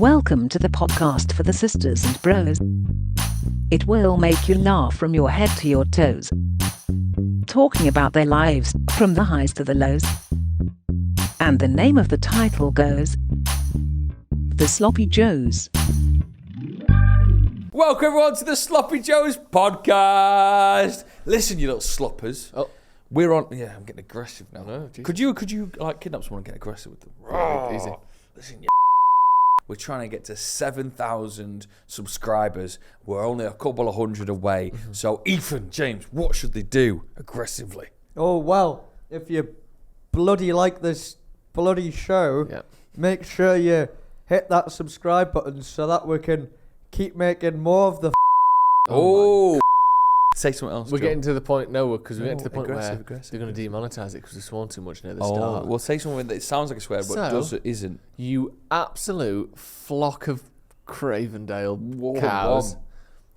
Welcome to the podcast for the sisters and bros. It will make you laugh from your head to your toes. Talking about their lives, from the highs to the lows. And the name of the title goes, The Sloppy Joes. Welcome everyone to the Sloppy Joes podcast. Listen, you little sloppers. Oh. We're on. Yeah, I'm getting aggressive now. No, could you like kidnap someone and get aggressive with them? Easy. Listen, we're trying to get to 7,000 subscribers. We're only a couple of hundred away. So, Ethan, James, what should they do aggressively? Oh, well, if you bloody like this bloody show, make sure you hit that subscribe button so that we can keep making more of the Say something else. We're Joe. getting to the point, because we're getting to the point where aggressive. they're going to demonetize it because we sworn too much near the Oh, start. well, say something that sounds like a swear, but isn't. You absolute flock of Cravendale Whoa, cows. whoa.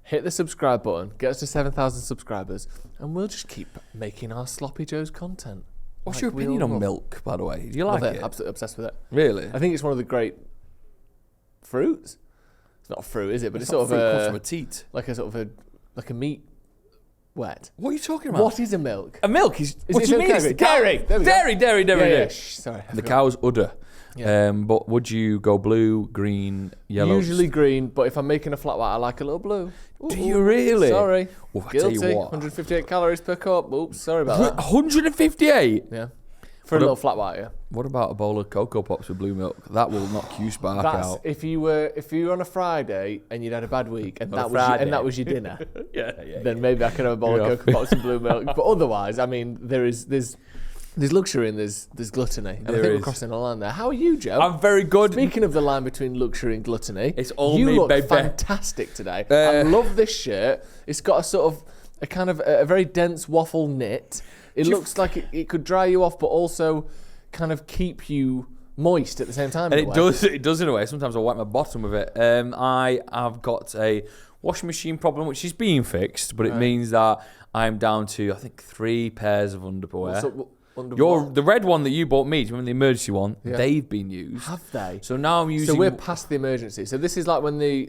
Hit the subscribe button, get us to 7,000 subscribers, and we'll just keep making our Sloppy Joes content. What's Like your we opinion all on love. milk, by the way? Do you like Love it? Absolutely obsessed with it. Really? I think it's one of the great fruits. It's not a fruit, is it? But it's not sort fruit, it comes of from a teat. like a sort of like a meat wet. What are you talking about? What is a milk? A milk is what it do you mean? dairy? It's dairy. There we go. Dairy. Yeah, sorry. I The forgot. cow's udder. Yeah. But would you go blue, green, yellow? Usually green, but if I'm making a flat white, I like a little blue. Do you really? Sorry. Well, I tell Guilty. you what. 158 calories per cup. Oops, sorry about that. 158? Yeah. For a little flat white, yeah. What about a bowl of Cocoa Pops with blue milk? That will knock you spark That's out. if you were on a Friday and you'd had a bad week and On a that was your dinner. Yeah. Then maybe I could have a bowl of Cocoa Pops and blue milk. But otherwise, I mean, there's luxury and there's gluttony. And I There think is. we're crossing a line there. How are you, Joe? I'm very good. Speaking of the line between luxury and gluttony, It's all you me, look baby. fantastic today. I love this shirt. It's got a sort of a kind of a very dense waffle knit. It looks like it could dry you off, but also kind of keep you moist at the same time. And in a it way. does in a way. Sometimes I wipe my bottom with it. I have got a washing machine problem, which is being fixed, but it means that I'm down to, I think, 3 pairs of underwear. The red one that you bought me, do you remember the emergency one? Yeah. They've been used. Have they? So now I'm using... So we're past the emergency. So this is like when the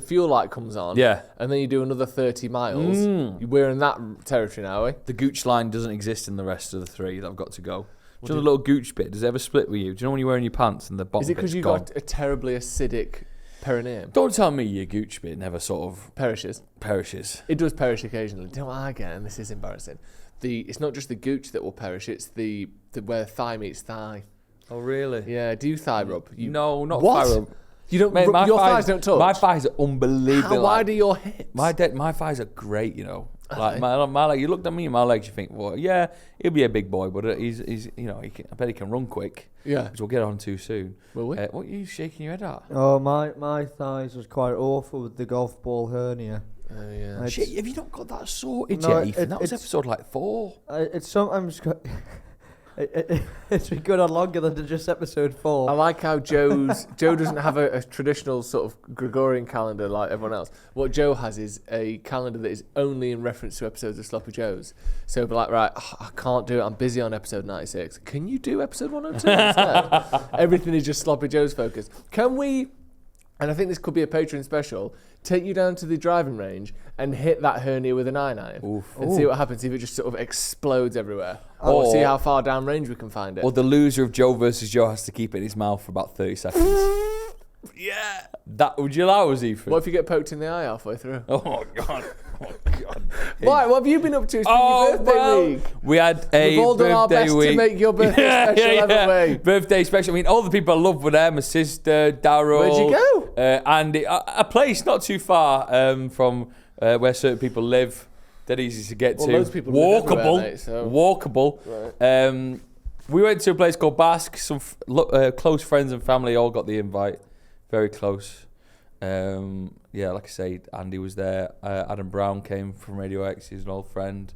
fuel light comes on. Yeah. And then you do another 30 miles. We're in that territory now, are we? The gooch line doesn't exist in the rest of the 3 that I've got to go. Do you know the little gooch bit? Does it ever split with you? Do you know when you're wearing your pants and the bottom Is it because bit's you've gone? got a terribly acidic perineum? Don't tell me your gooch bit never sort of Perishes. perishes. It does perish occasionally. Do you know what I get? And this is embarrassing. It's not just the gooch that will perish. It's the where thigh meets thigh. Oh, really? Yeah. Do you thigh rub? No, not What? thigh rub. You don't. Mate, your thighs don't touch. My thighs are unbelievable. How wide are your hips? My thighs are great, you know. Like my leg. You looked at me and my legs. You think, well, yeah, he'll be a big boy, but he's you know, I bet he can run quick. Yeah. Which we'll get on to soon. Will we? What are you shaking your head at? Oh, my thighs was quite awful with the golf ball hernia. Oh yeah. Shit, have you not got that sorted No, yet, Ethan? That was it's- episode like 4. It's sometimes... it's been going on longer than just episode 4. I like how Joe doesn't have a traditional sort of Gregorian calendar like everyone else. What Joe has is a calendar that is only in reference to episodes of Sloppy Joes. So he'll be like, right, I can't do it. I'm busy on episode 96. Can you do episode 102 instead? Everything is just Sloppy Joes focused. Can we, and I think this could be a Patreon special, take you down to the driving range and hit that hernia with an iron and see what happens, see if it just sort of explodes everywhere. Or see how far down range we can find it. Or the loser of Joe versus Joe has to keep it in his mouth for about 30 seconds. Yeah. That would you allow us, Ethan? What if you get poked in the eye halfway through? Oh, God. Oh, God. Why? What have you been up to? It's been your birthday week. We had a We've all done our birthday best week. to make your birthday special, haven't we? Birthday special. I mean, all the people I love were there. My sister, Daryl. Where'd you go? Andy. A place not too far from where certain people live. Dead easy to get Well, to. loads of people live everywhere, mate, so- Walkable. Right. We went to a place called Basque. Some close friends and family all got the invite. Very close. Yeah, like I say, Andy was there. Adam Brown came from Radio X. He's an old friend.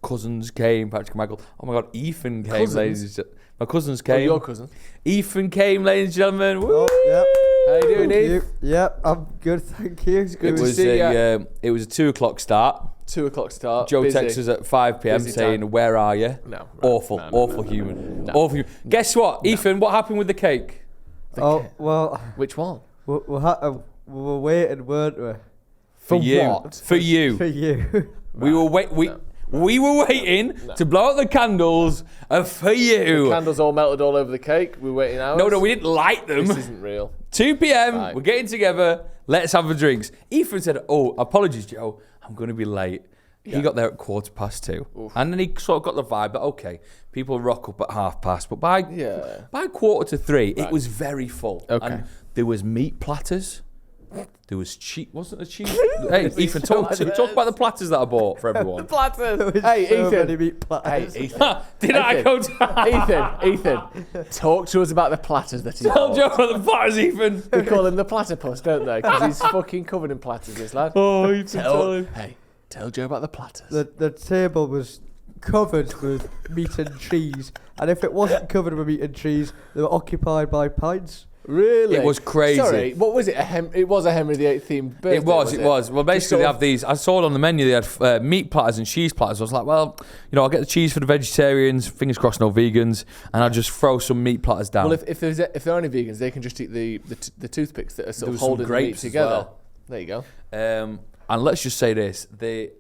Cousins came. Patrick and Michael. Oh my God, Ethan came. Cousins? Ladies and gentlemen. My cousins came. Your cousin. Ethan came, ladies and gentlemen. Woo! yep. How you doing, Eve? Yep, I'm good, thank you. It's good It to was see ya. it was a 2:00 start. 2 o'clock start. Joe busy. texts us at 5 p.m. Busy saying, time. "Where are you?" No. Right. Awful, No, awful no, human. no. Awful human. Guess what, Ethan? What happened with the cake? well. Which one? We were waiting, weren't we? For you. what? For you. For you. We were We were waiting to blow out the candles for you. The candles all melted all over the cake. We were waiting hours. No, we didn't light them. This isn't real. 2 p.m. Right. We're getting together. Let's have the drinks. Ethan said, "Oh, apologies, Joe. I'm going to be late." He got there at 2:15. Oof. And then he sort of got the vibe that, okay, people rock up at 2:30. But by 2:45, it was very full. Okay. And there was meat platters. There was cheese. Wasn't there cheese? Hey, Ethan, talk about the platters that I bought for everyone. The platters. Hey, Ethan. many meat platters. Hey, Ethan. Did I go to... Ethan, talk to us about the platters that he Tell bought. Joe about the platters, Ethan. They call him the platypus, don't they? Because he's fucking covered in platters, this lad. Oh, Ethan, tell him. Hey, tell Joe about the platters. The table was covered with meat and cheese, and if it wasn't covered with meat and cheese, they were occupied by pints. Really? It was crazy. Sorry, what was it? It was a Henry VIII themed birthday. It was. Well, basically, they have these. I saw it on the menu. They had meat platters and cheese platters. I was like, well, I'll get the cheese for the vegetarians. Fingers crossed, no vegans. And I'll just throw some meat platters down. Well, if there are any vegans, they can just eat the toothpicks that are sort of holding the meat grapes together. as well. There you go. And let's just say this: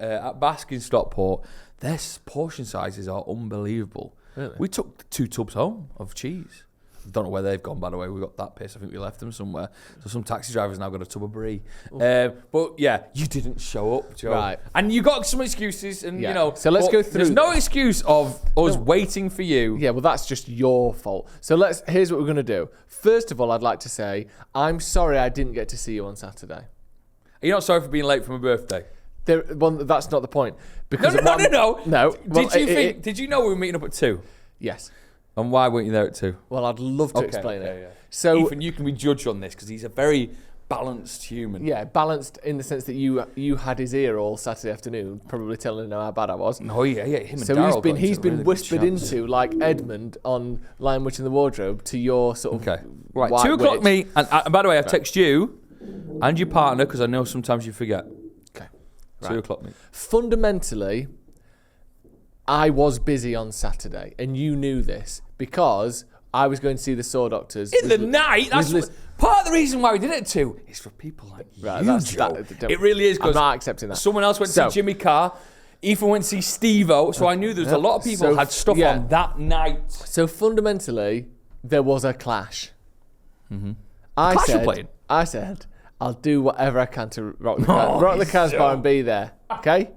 at Basque in Stockport, their portion sizes are unbelievable. Really? We took 2 tubs home of cheese. Don't know where they've gone, by the way. We got that pissed. I think we left them somewhere. So some taxi drivers now got a tub of brie. But yeah, you didn't show up, Joe. Right. And you got some excuses, and So let's go through. There's no excuse of us waiting for you. Yeah, well, that's just your fault. So here's what we're gonna do. First of all, I'd like to say I'm sorry I didn't get to see you on Saturday. Are you not sorry for being late for my birthday? Well, that's not the point. Because No. No. Well, Did you know we were meeting up at 2? Yes. And why weren't you there at 2? Well, I'd love to explain it. Yeah. So, Ethan, you can be judged on this because he's a very balanced human. yeah, balanced in the sense that you had his ear all Saturday afternoon, probably telling him how bad I was. Oh yeah. Him and So Daryl he's been really whispered good chats. into like Edmund on Lion Witch in the Wardrobe to your sort of Okay. Right. white 2 o'clock, witch. me. And by the way, I text you and your partner because I know sometimes you forget. Okay. 2 o'clock, me. Fundamentally, I was busy on Saturday, and you knew this because I was going to see the Saw Doctors In the night. That's Liz- part of the reason why we did it at 2 is for people like Right, you, that's- Joe. don't- It really is I'm because not accepting that. someone else went to So- see Jimmy Carr. Ethan went to see Stev-O. So I knew there was a lot of people So, had stuff yeah. on that night. So fundamentally, there was a clash. Clash were playing? I said, I'll do whatever I can to rock the Oh, Casbah and be there. Okay?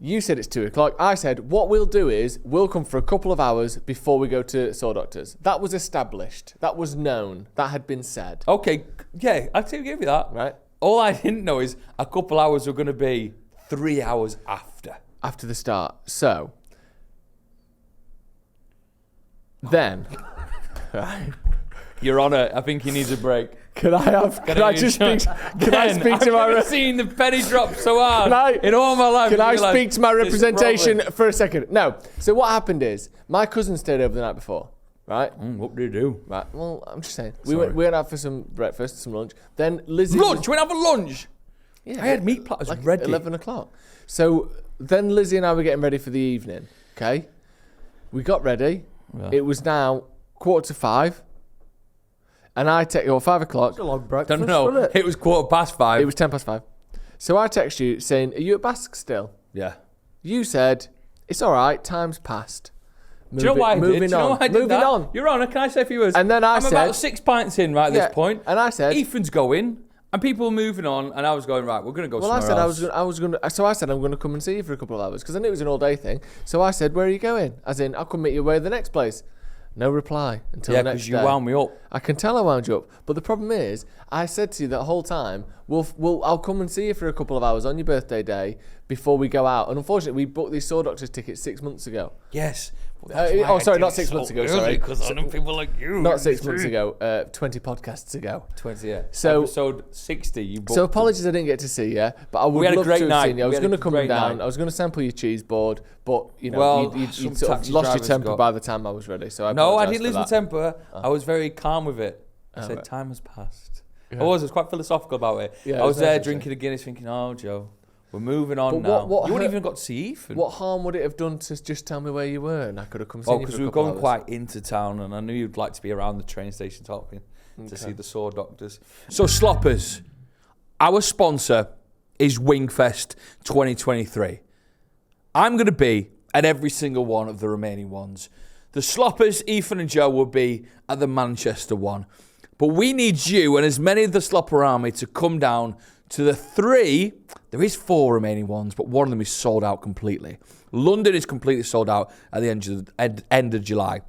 You said it's 2 o'clock. I said, what we'll do is we'll come for a couple of hours before we go to Saw Doctors. That was established. That was known. That had been said. Okay, yeah, I'll give you that. Right? All I didn't know is a couple hours were going to be 3 hours after. After the start. So, then, right. Your Honour, I think he needs a break. Can I speak to my... I've never seen the penny drop so hard Can I- in all my life. Can I realise speak to my this representation problem. for a second? No. So what happened is, my cousin stayed over the night before, right? What do you do? Right. Well, I'm just saying. Sorry. We went out for some breakfast, some lunch. Then Lizzie... Lunch? We went out for lunch? Yeah, I had meat platters like ready. 11 o'clock. So then Lizzie and I were getting ready for the evening, okay? We got ready. Yeah. It was now 4:45. And I text you, or 5 o'clock. It's a long breakfast, Don't know. wasn't it? It was 5:15. It was 5:10. So I text you saying, are you at Basque still? Yeah. You said, it's all right, time's passed. Do you know why I did? Moving Do you know on. why I did Moving that? on. Your Honour, can I say a few words? And then I I'm said... about 6 pints in right at Yeah, this point. and I said... Ethan's going, and people are moving on, and I was going, right, we're going to go Well, I somewhere said else. I was going to. So I said I'm going to come and see you for a couple of hours because I knew it was an all-day thing. So I said, "Where are you going?" As in, I'll come meet you where the next place. No reply until Yeah, the next because day. you wound me up. I can tell I wound you up, but the problem is, I said to you that whole time, I'll come and see you for a couple of hours on your birthday day before we go out. And unfortunately, we booked these Saw Doctors tickets 6 months ago. Yes. Well, not 6 months ago. Sorry, Because I know people like you. not 6 months ago. 20 podcasts ago. 20, yeah. So- Episode 60, you booked. So apologies I didn't get to see you, but I would We had a love great to have night. seen you. I We was had a going to come great down. night. I was going to sample your cheese board, but you know, Well, you'd some sort of taxi lost your drivers temper got- by the time I was ready. So I No, I apologise didn't for lose my that. temper. I was very calm with it. I said, right. time has passed. Yeah. I was quite philosophical about it. Yeah, I it was was there nice, drinking a Guinness thinking, oh, Joe, We're moving on But now. what You wouldn't hurt- even got to see Ethan. What harm would it have done to just tell me where you were, and I could have come see you Because for we a were couple going hours? quite into town, and I knew you'd like to be around the train station talking to see the sore doctors. So, Sloppers, our sponsor is Wingfest 2023. I'm going to be at every single one of the remaining ones. The Sloppers, Ethan and Joe, will be at the Manchester one. But we need you and as many of the Slopper Army to come down to the 3. There is 4 remaining ones, but one of them is sold out completely. London is completely sold out at the end of July.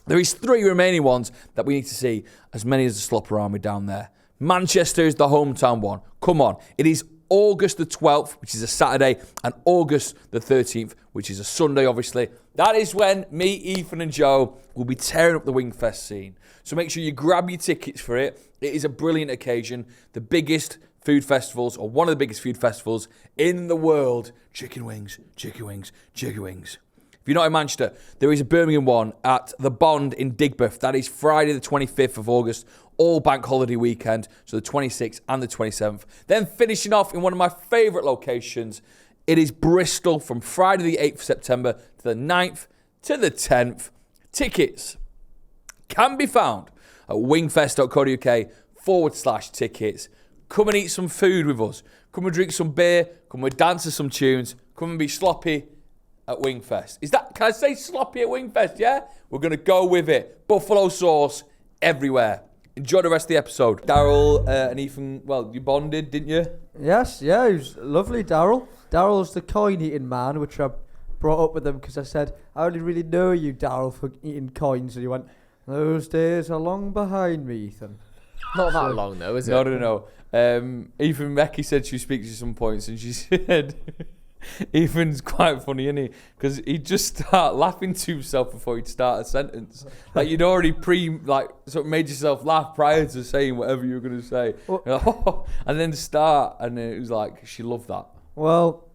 There is 3 remaining ones that we need to see, as many as the Slopper Army down there. Manchester is the hometown one. Come on. It is August the 12th, which is a Saturday, and August the 13th, which is a Sunday, obviously. That is when me, Ethan and Joe will be tearing up the Wingfest scene. So make sure you grab your tickets for it. It is a brilliant occasion. The biggest food festivals, or one of the biggest food festivals in the world. Chicken wings, chicken wings, chicken wings. If you're not in Manchester, there is a Birmingham one at the Bond in Digbeth. That is Friday the 25th of August, all bank holiday weekend, so the 26th and the 27th. Then finishing off in one of my favourite locations, it is Bristol from Friday the 8th of September to the 9th to the 10th. Tickets can be found at wingfest.co.uk/tickets. Come and eat some food with us. Come and drink some beer. Come and dance to some tunes. Come and be sloppy at Wingfest. Can I say sloppy at Wingfest, yeah? We're going to go with it. Buffalo sauce everywhere. Enjoy the rest of the episode. Daryl and Ethan, well, you bonded, didn't you? Yes, yeah, he was lovely, Daryl. Daryl's the coin-eating man, which I brought up with him because I said, I only really know you, Daryl, for eating coins. And he went, those days are long behind me, Ethan. Not that long, though, is it? No. Ethan Becky said she speaks at some points, and she said... Ethan's quite funny, isn't he? Because he'd just start laughing to himself before he'd start a sentence. Like you'd already sort of made yourself laugh prior to saying whatever you were going to say. And then start, and it was like, she loved that. Well,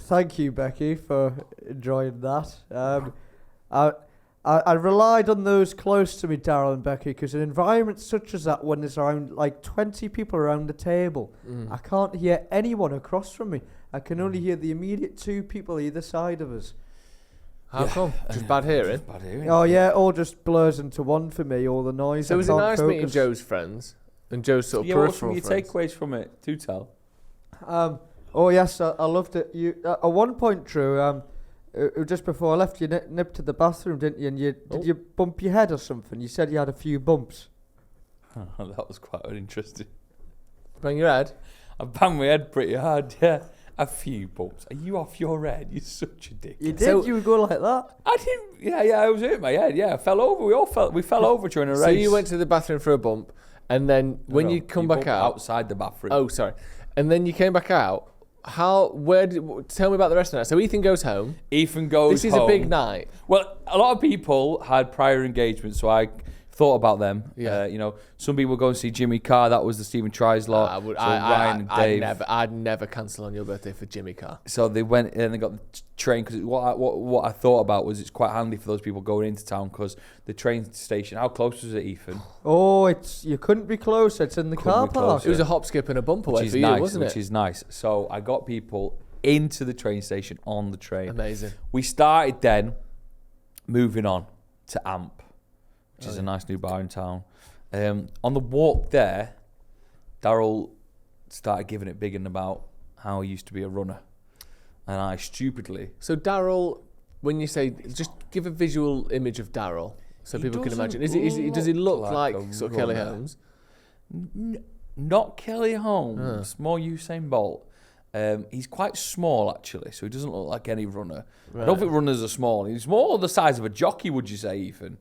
thank you, Becky, for enjoying that. I relied on those close to me, Daryl and Becky, because in environments such as that, when there's around like 20 people around the table, I can't hear anyone across from me. I can only hear the immediate 2 people either side of us. How come? Just bad hearing? Bad hearing. Oh, yeah, all just blurs into one for me, all the noise. So I was it can't nice focus. meeting Joe's friends and Joe's sort of Yeah, what were peripheral your friends? takeaways from it? Do tell. Oh, yes, I loved it. You at one point, Drew, just before I left, you nipped to the bathroom, didn't you? And did you bump your head or something? You said you had a few bumps. That was quite interesting. Bang your head? I banged my head pretty hard, yeah. A few bumps. Are you off your head? You're such a dick. You did? You would go like that? I didn't. Yeah, I was hurt my head. Yeah, I fell over. We fell over during a race. So you went to the bathroom for a bump, and then when you come back out... outside the bathroom. Oh, sorry. And then you came back out. Tell me about the rest of the night. So Ethan goes home. Ethan goes This is home. a big night. Well, a lot of people had prior engagements, so I thought about them. Yeah. Some people go and see Jimmy Carr. That was the Stephen Tries lot. Ryan and Dave. I'd never cancel on your birthday for Jimmy Carr. So they went and they got the train, because what I thought about was it's quite handy for those people going into town, because the train station, how close was it, Ethan? Oh, you couldn't be closer. It's in the car park. It was a hop, skip and a bump away for you, wasn't it? Which is nice. So I got people into the train station on the train. Amazing. We started then moving on to Amp, which is a nice new bar in town. On the walk there, Daryl started giving it big and about how he used to be a runner. And I stupidly... So Daryl, when you say... Just give a visual image of Daryl so people can imagine. Does he look like sort of Kelly Holmes? Not Kelly Holmes, more Usain Bolt. He's quite small, actually, so he doesn't look like any runner. Right. I don't think runners are small. He's more the size of a jockey, would you say, Ethan?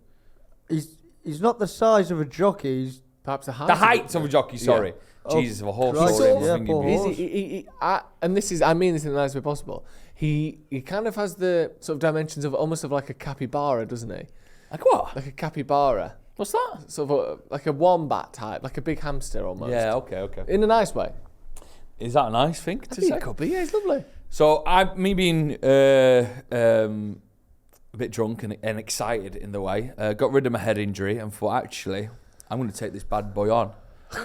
He's not the size of a jockey. He's perhaps the height. The height of a jockey. Sorry, Jesus, of a horse. And this is, I mean this in the nicest way possible. He kind of has the sort of dimensions of almost of like a capybara, doesn't he? Like what? Like a capybara. What's that? Sort of like a wombat type, like a big hamster almost. Yeah. Okay. In a nice way. Is that a nice thing to say? It could be. Yeah, it's lovely. So me being a bit drunk and excited in the way, got rid of my head injury and thought, actually, I'm going to take this bad boy on.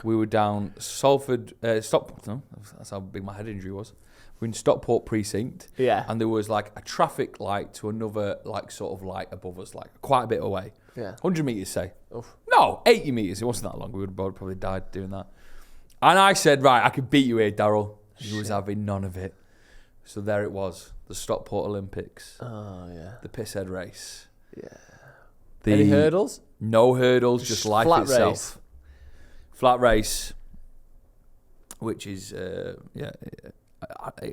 We were down Salford, Stockport. No, that's how big my head injury was. We're in Stockport precinct. Yeah. And there was like a traffic light to another like sort of light above us, like quite a bit away. Yeah. 100 metres, say. Oof. No, 80 metres. It wasn't that long. We would have both probably died doing that. And I said, right, I could beat you here, Daryl. He was having none of it. So there it was, the Stockport Olympics. Oh, yeah. The pisshead race. Yeah. The Any hurdles? No hurdles, just life flat itself. race. Flat race, which is, it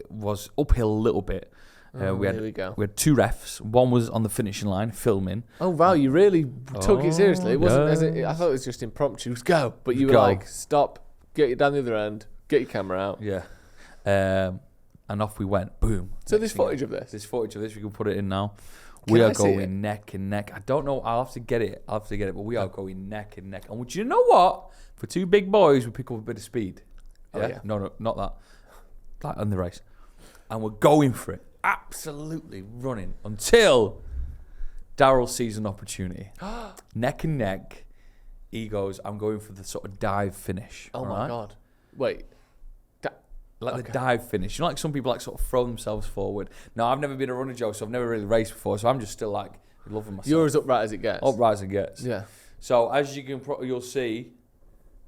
was uphill a little bit. Here we go. We had 2 refs. One was on the finishing line, filming. Oh, wow, you really took it seriously. It wasn't yeah. I thought it was just impromptu. Just go. But you were Go. like, stop, get you down the other end, get your camera out. Yeah. And off we went. Boom. So Next there's thing- footage of this? There's footage of this. We can put it in now. Can We I are see it? going neck and neck. I don't know. I'll have to get it. But we are going neck and neck. And do you know what? For 2 big boys, we pick up a bit of speed. Oh, yeah. No, not that. Like on the race. And we're going for it. Absolutely running until Daryl sees an opportunity. Neck and neck. He goes, I'm going for the sort of dive finish. Oh, all my right? God. Wait. Like the dive finish. You know, like some people like sort of throw themselves forward. No, I've never been a runner, Joe, so I've never really raced before. So I'm just still like loving myself. You're as upright as it gets. Upright as it gets. Yeah. So as you can, you'll see,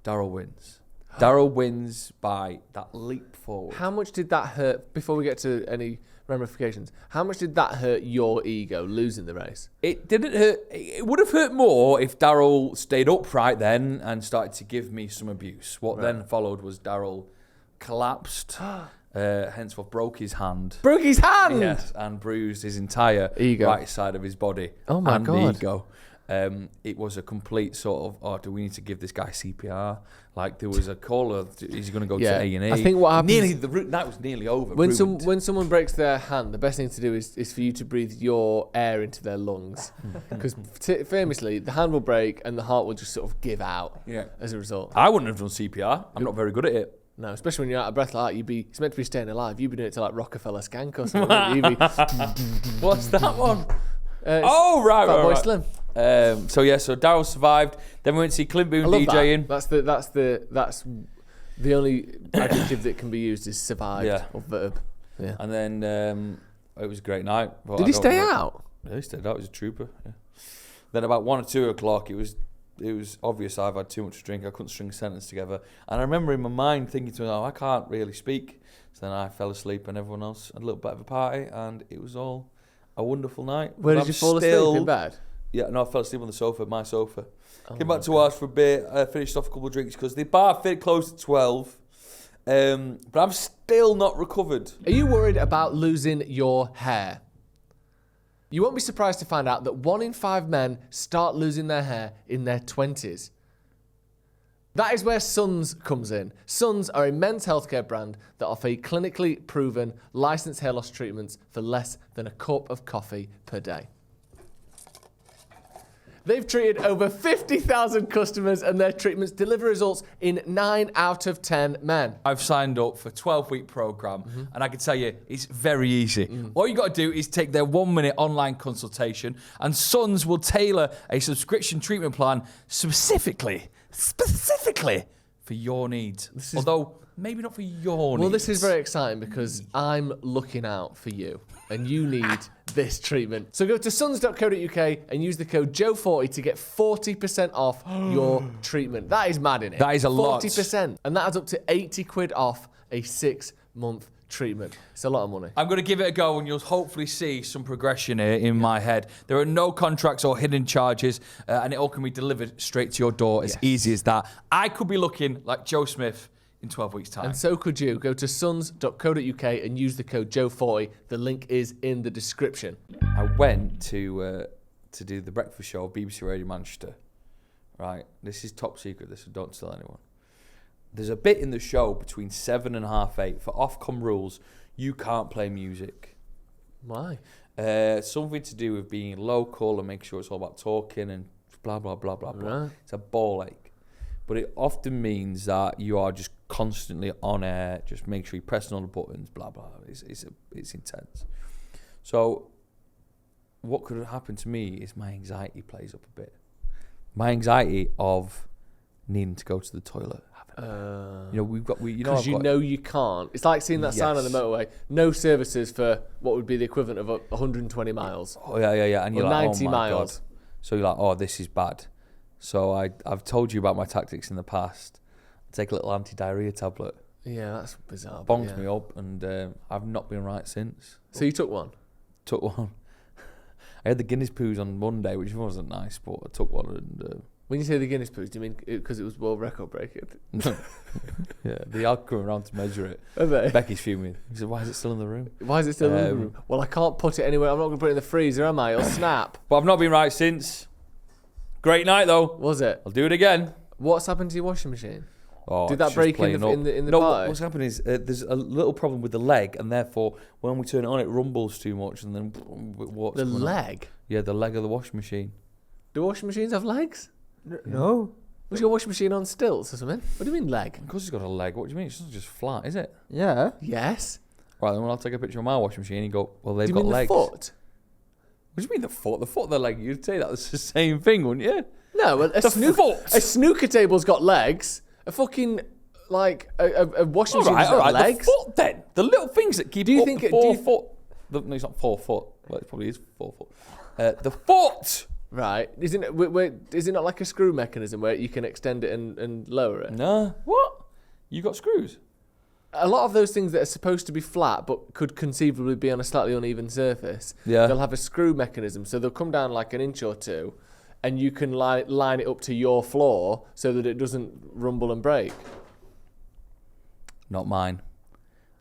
Daryl wins. Daryl wins by that leap forward. How much did that hurt, before we get to any ramifications, how much did that hurt your ego, losing the race? It didn't hurt. It would have hurt more if Daryl stayed upright then and started to give me some abuse. What then followed was Daryl collapsed, henceforth broke his hand. Broke his hand? Yes, and bruised his entire Ego. right side of his body. Oh my and God. Ego. It was a complete sort of, do we need to give this guy CPR? Like there was a call of, is he going to go Yeah. to A&E? I think what happens- the night was nearly over. When ruined. someone breaks their hand, the best thing to do is for you to breathe your air into their lungs. Because famously, the hand will break and the heart will just sort of give out Yeah. as a result. I wouldn't have done CPR. I'm not very good at it. No, especially when you're out of breath like that, it's meant to be staying alive. You'd be doing it to like Rockefeller Skank or something. You'd be, What's that one? it's Right. Fatboy Slim. So Daryl survived. Then we went to see Clint Boone I love DJing. that. That's the only adjective that can be used is survived or verb. Yeah. And then it was a great night. But Did I he don't stay remember- out? Yeah, he stayed out. He was a trooper. Yeah. Then about 1 or 2 o'clock, it was obvious I've had too much to drink. I couldn't string a sentence together. And I remember in my mind thinking to myself, I can't really speak. So then I fell asleep and everyone else had a little bit of a party. And it was all a wonderful night. Where But did I'm you fall asleep? still- In bed? Yeah, no, I fell asleep on the sofa, my sofa. Oh Came my back to ours for a bit, finished off a couple of drinks because the bar closed at 12. But I'm still not recovered. Are you worried about losing your hair? You won't be surprised to find out that 1 in 5 men start losing their hair in their 20s. That is where Suns comes in. Suns are a men's healthcare brand that offer clinically proven licensed hair loss treatments for less than a cup of coffee per day. They've treated over 50,000 customers and their treatments deliver results in 9 out of 10 men. I've signed up for a 12-week program, and I can tell you, it's very easy. All you got to do is take their 1-minute online consultation, and Suns will tailor a subscription treatment plan specifically for your needs. Although, maybe not for your needs. Well, this is very exciting because I'm looking out for you and you need this treatment. So go to suns.co.uk and use the code Joe40 to get 40% off your treatment. That is mad, innit? That is a lot. 40%. And that adds up to 80 quid off a 6-month treatment. It's a lot of money. I'm going to give it a go and you'll hopefully see some progression here in my head. There are no contracts or hidden charges and it all can be delivered straight to your door as easy as that. I could be looking like Joe Smith in 12 weeks' time. And so could you. Go to suns.co.uk and use the code Joe40. The link is in the description. I went to do the breakfast show of BBC Radio Manchester. Right, this is top secret. This, so don't tell anyone. There's a bit in the show between 7 and 8:30. For Ofcom rules, you can't play music. Why? Something to do with being local and make sure it's all about talking and blah blah blah blah blah. Right. It's a ball ache, but it often means that you are just constantly on air. Just make sure you're pressing all the buttons. Blah blah. It's intense. So, what could happen to me is my anxiety plays up a bit. My anxiety of needing to go to the toilet Because you know you can't. It's like seeing that sign on the motorway. No services for what would be the equivalent of 120 miles. Oh yeah. And you're or like, 90 oh my miles. God. So you're like, oh, this is bad. So I've told you about my tactics in the past. I take a little anti-diarrhea tablet. Yeah, that's bizarre. Bonked me up, and I've not been right since. So you took one? Took one. I had the Guinness poos on Monday, which wasn't nice, but I took one. And when you say the Guinness poos, do you mean because it was world record breaking? yeah, they are coming around to measure it. Are they? Becky's fuming. He said, "Why is it still in the room? Why is it still in the room? Well, I can't put it anywhere. I'm not going to put it in the freezer, am I? It'll snap. But I've not been right since. Great night though. Was it? I'll do it again. What's happened to your washing machine? Oh, Did that break in the no, party? what's happening is there's a little problem with the leg, and therefore when we turn it on, it rumbles too much, and then what's the leg? Yeah, the leg of the washing machine. Do washing machines have legs? No. Was your washing machine on stilts or something? What do you mean leg? Of course it's got a leg. What do you mean? It's not just flat, is it? Yeah. Yes. Right, then when I'll take a picture of my washing machine, you go, well, they've Do you got mean legs. the foot? What do you mean the foot? The foot and the leg. You'd say that's the same thing, wouldn't you? No, well, a snooker table's got legs. A fucking like a washing machine's got legs. The foot then. The little things that keep. Do you up think the it? 4 foot? No, it's not 4 foot. Well, it probably is 4 foot. The foot. Right? Isn't it? Is it not like a screw mechanism where you can extend it and lower it? No. What? You got screws? A lot of those things that are supposed to be flat but could conceivably be on a slightly uneven surface, they'll have a screw mechanism. So they'll come down like an inch or two, and you can line it up to your floor so that it doesn't rumble and break. Not mine.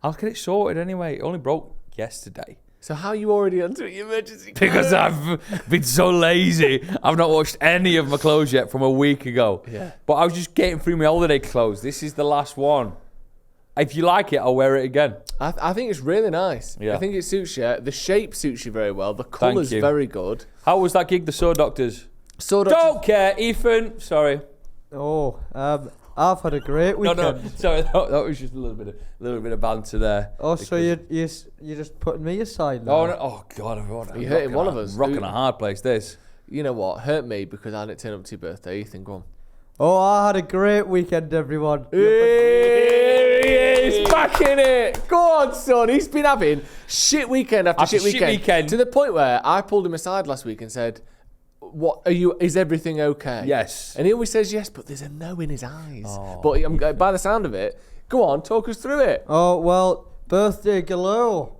I'll get it sorted anyway. It only broke yesterday. So how are you already onto your emergency? Because I've been so lazy. I've not washed any of my clothes yet from a week ago. Yeah. But I was just getting through my holiday clothes. This is the last one. If you like it, I'll wear it again. I think it's really nice. Yeah. I think it suits you. The shape suits you very well. The colour's very good. How was that gig, the Saw Doctors? Don't care, Ethan. Sorry. Oh, I've had a great weekend. No, sorry, that was just a little bit of banter there. Oh, so you're just putting me aside now? Oh, no, oh God, you're hurting one of us. Rocking a hard place, this. You know what? Hurt me because I didn't turn up to your birthday. Ethan, go on. Oh, I had a great weekend, everyone. He's back in it. Go on, son. He's been having shit weekend after shit weekend. To the point where I pulled him aside last week and said, "What are you? Is everything okay?" Yes. And he always says yes, but there's a no in his eyes. But by the sound of it, go on, talk us through it. Oh, well, birthday galore.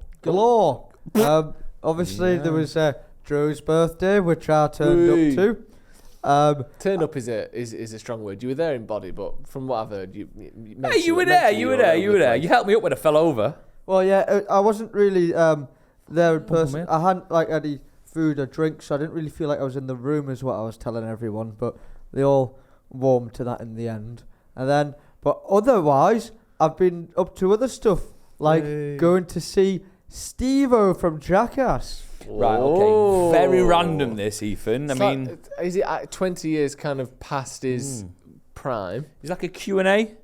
Obviously, there was Joe's birthday, which I turned up to. Turn up is a strong word. You were there in body, but from what I've heard, you were there. You helped me up when I fell over. Well, yeah, I wasn't really there in person. I hadn't like any food or drink, so I didn't really feel like I was in the room, is what I was telling everyone. But they all warmed to that in the end. And then, but otherwise, I've been up to other stuff, like going to see Stev-O from Jackass. Right, okay. Very random this, Ethan. Is it 20 years kind of past his prime? He's like a Q&A?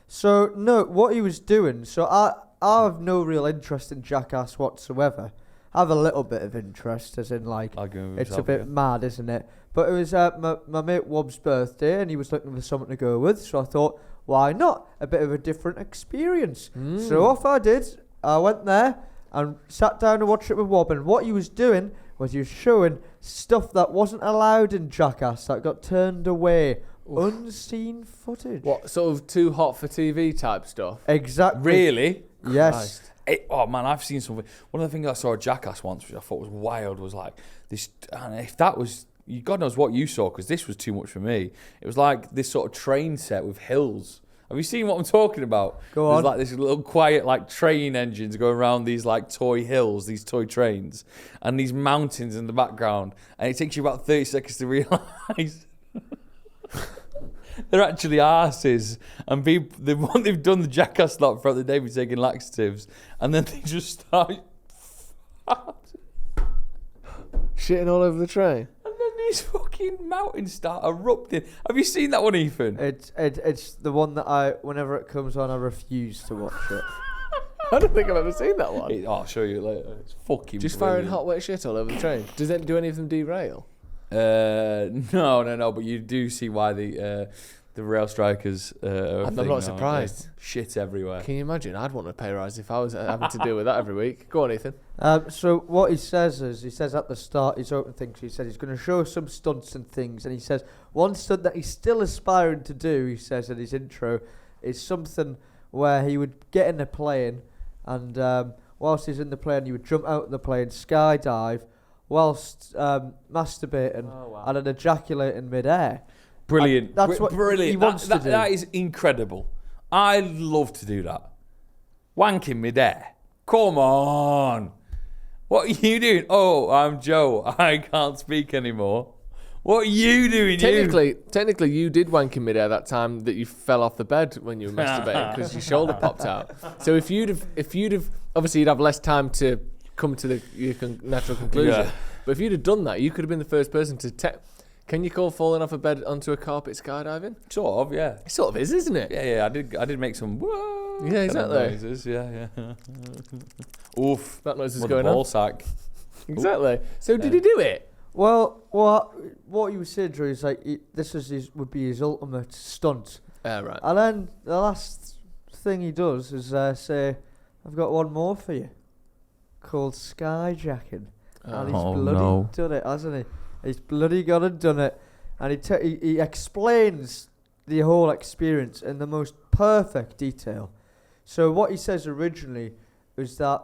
So, no, what he was doing, so I have no real interest in Jackass whatsoever. I have a little bit of interest, as in, like, it's a bit mad, isn't it? But it was my mate Wobb's birthday, and he was looking for someone to go with, so I thought, why not? A bit of a different experience. So off I did. I went there and sat down to watch it with Wobb, and what he was doing was he was showing stuff that wasn't allowed in Jackass, that got turned away. Oof. Unseen footage. What, sort of too hot for TV type stuff? Exactly. Really? Yes. Oh man, I've seen something. One of the things I saw at Jackass once, which I thought was wild, was like this. And if that was, God knows what you saw, because this was too much for me. It was like this sort of train set with hills. Have you seen what I'm talking about? Go on. There's like this little quiet like train engines going around these like toy hills, these toy trains, and these mountains in the background. And it takes you about 30 seconds to realise they're actually arses. And they've done the Jackass lot throughout the day with taking laxatives, and then they just start shitting all over the train. These fucking mountains start erupting. Have you seen that one, Ethan? It's the one that whenever it comes on, I refuse to watch it. I don't think I've ever seen that one. I'll show you later. It's fucking just brilliant. Firing hot wet shit all over the train. Do any of them derail? No. But you do see why the The rail strikers. I'm not surprised. Shit everywhere. Can you imagine? I'd want a pay rise if I was having to deal with that every week. Go on, Ethan. So what he says at the start, his open things, he said he's going to show some stunts and things, and he says one stunt that he's still aspiring to do, he says in his intro, is something where he would get in a plane, and whilst he's in the plane, he would jump out of the plane, skydive, whilst masturbating and then ejaculate in midair. Brilliant. That's what brilliant. he wants to do. That is incredible. I'd love to do that. Wanking midair. Come on. What are you doing? Oh, I'm Joe. I can't speak anymore. What are you doing? Technically, you did wank in midair that time that you fell off the bed when you were masturbating because your shoulder popped out. So if you'd have, obviously you'd have less time to come to your natural conclusion. Yeah. But if you'd have done that, you could have been the first person to. Can you call falling off a bed onto a carpet skydiving? Sort of, yeah. It sort of is, isn't it? Yeah. I did make some. Whoa Yeah, exactly. kind of noises. Yeah. Oof. That noise is Mother going ball on. sack. Exactly. So did he do it? Well, what he was saying, Drew, is like would be his ultimate stunt. Right. And then the last thing he does is say, "I've got one more for you," called skyjacking, and he's bloody done it, hasn't he? He's bloody gone and done it, and he explains the whole experience in the most perfect detail. So what he says originally was that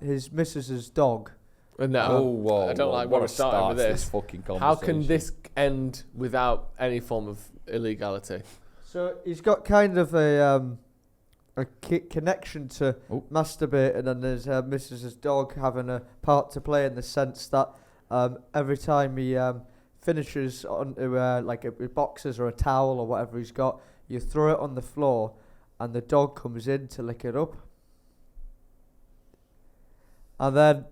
his missus's dog. No, whoa, I don't like where we're starting with this. Fucking conversation. How can this end without any form of illegality? So he's got kind of a connection to masturbating and his missus's dog having a part to play in the sense that every time he finishes onto like a boxes or a towel or whatever he's got, you throw it on the floor and the dog comes in to lick it up. And then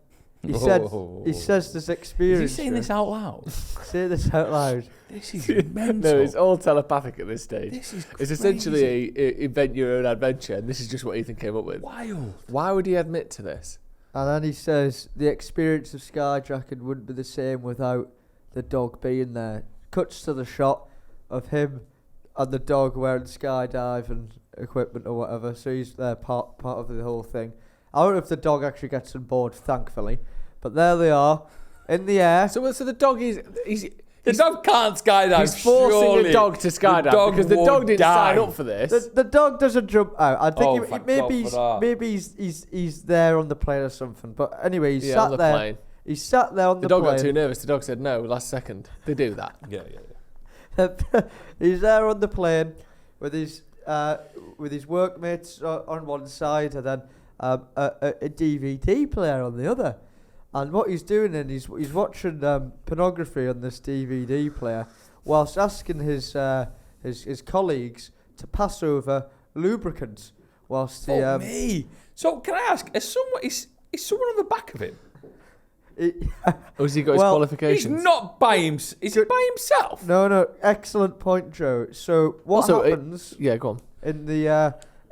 he says this experience. Is he saying this out loud? Say this out loud. This is mental. No, it's all telepathic at this stage. This is It's essentially a invent your own adventure, and this is just what Ethan came up with. wild. Why would he admit to this? And then he says the experience of skyjacking wouldn't be the same without the dog being there. Cuts to the shot of him and the dog wearing skydiving equipment or whatever. So he's there, part of the whole thing. I don't know if the dog actually gets on board, thankfully. But there they are, in the air. So the dog is... The dog can't skydive. He's forcing surely. a dog to skydive because the dog didn't sign up for this. The dog doesn't jump out. I think thank maybe he's there on the plane or something. But anyway, he's sat on the there. plane. He's sat there on the dog plane. got too nervous. The dog said no last second. They do that. Yeah. He's there on the plane with his workmates on one side and then a DVD player on the other. And what he's doing then, he's watching pornography on this DVD player, whilst asking his colleagues to pass over lubricants. Whilst me. So can I ask? Is someone on the back of him? Or has he got his qualifications? He's not by himself. Is he by himself? No. Excellent point, Joe. So what happens? Yeah, go on.